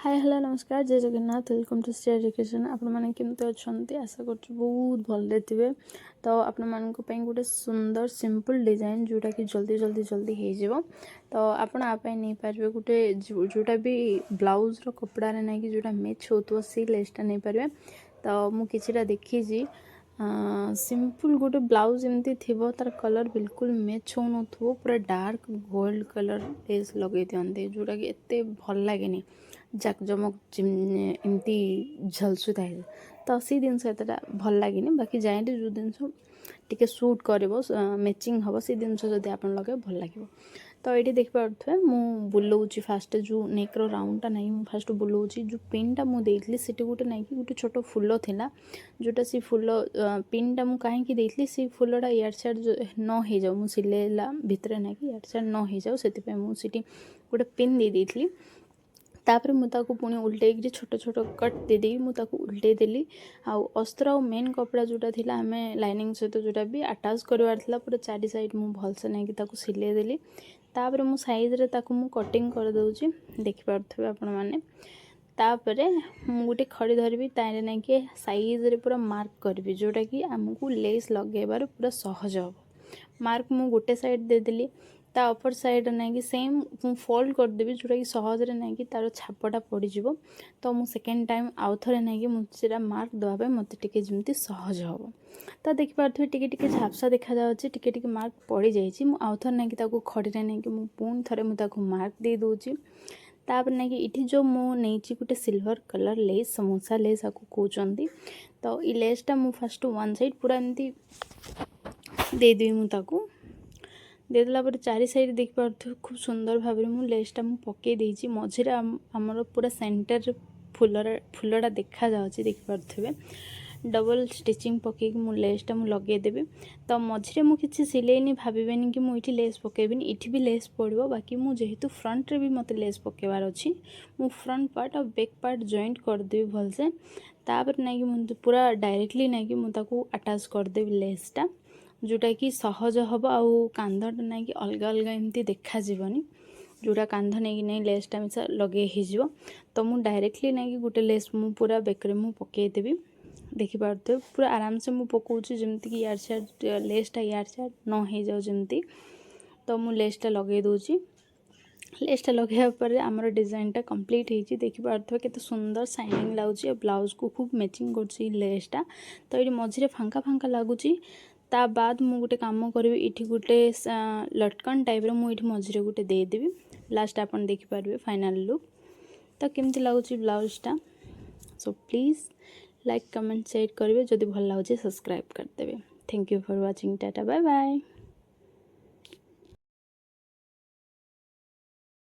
हाय hello नमस्कार जय Jagannath welcome to stay education आपण मैंने केमती अच्छा आशा कर बहुत भले थे। तो आपण मानक गोटे सुंदर सिंपल डिजाइन जोटा कि जल्दी जल्दी जल्दी हो तो आपण आप नहीं पारे गोटे जोटा भी ब्लाउज रो कपड़ा ना कि जोटा मैच हो सी लेसटा नहीं पारे। तो मुझे देखी सिंपल गोटे ब्लाउज एमती थी तार कलर बिल्कुल मैच हो न पूरा डार्क गोल्ड कलर लेस लगे दिखते जोटा कि एत भल लगे जाकजमक एमती झलसु था तो सी जिन भल लगे बाकी जाए जो जिन टी सुट कर मैचिंग हम से जिन जब आप लगे भल लगे। तो ये देखिए मु बुलाऊँ फास्ट जो नेक्र राउंडटा नहीं फास्ट बुलाऊँ जो पिनटा मुझे से गोटे ना कि गोटे छोट फुल था जोटा सी फुल पिनटा मुझे कहीं सी फुलटा इयार सियार न हो जाऊ मुझे सिलेला भितर ना कि इयार सियार न हो जाऊ से मुझे गोटे पिन दे देती तापर मुझे पुणी उल्टे छोट छोट कट दे मुझे उल्टे देली आउ अस्त्र और मेन कपड़ा जोटा थी आम लाइनिंग सहित जोटा भी अटाच करवार पूरा चारि साइड मुझे भलसे नहीं सिले देली तापर मु साइज रे मु कटिंग कर दूची देखिपे आपण मैंने तापर मु गोटे खड़ी धरबी तारे ना कि साइज रे पूरा मार्क करी जोटा कि आमको लेस लगेबार पूरा सहज हम मार्क मु गोटे साइड देदेली ता अपर साइड ना कि सेम फोल्ड करदेवी जोटा कि सहज ना कि तार छापटा पड़ीज तो मु सेकेंड टाइम आउ थे ना कि मुझे मार्क देवाई मत टे जमी सहज हम तो देखिपे टे झापसा देखा टे मार्क पड़ जाइए आउ थे ना कि खड़ी ना कि पुणी थे मुझे मार्क दे दूची तापर ना कि इटी जो मु नहीं गोटे silver colour less samosa less आपको कहते तो ये लेसटा मु फास्ट वन साइड पूरा एमती देदेवी मुझे देदेला चारि साइड देखिपे खूब सुंदर भाव में लेसटा पकई मझे आमर पूरा सेंटर फुलटा देखा देखिपे डबल स्टिचिंग पकई लेसटा लगेदेवी तो मझे मुझे सिलेनी भावेनि कि मुझे लेस पकेबी इटी भी लेस पड़ो बाकी मुझे फ्रंट रे भी मत लेस पकेबार अच्छी मु फ्रंट पार्ट और बैक पार्ट जॉइंट करदेवी भलसे तापर ना कि पूरा डायरेक्टली ना कि मुझे अटाच करदेवी लेसटा जोटा कि सहज हम आउ कांधटा ना कि अलग अलग एमती देखा जोटा कांध नहीं लेसटा मिसा लगे हो तो मुझे डायरेक्टली ना कि गोटे लेस मु पूरा बेकरे मु पकईदेवी देखिपे पूरा आराम से मुझे पकाऊँ जमती कि यार सियार लेसटा यार सियार न हो जाऊ जमती तो मु लेसटा लगे दूची लेसटा लगे आमर डिजाइनटा कंप्लीट हो देखिपे केते सुंदर शाइनिंग लगुच ब्लाउज को खूब मैचिंग कर लेसटा तो ये मझे फांका फांका लगुच ता बाद मु गोटे काम करी इठी गोटे लटकन टाइप मुझे मझे गोटे देदेवी लास्ट आप देखिपारे फाइनल लुक तो केमती लगुच ब्लाउजटा so please like comment share करेंगे जदि भल लगे सब्सक्राइब करदे। Thank you for watching tata bye bye.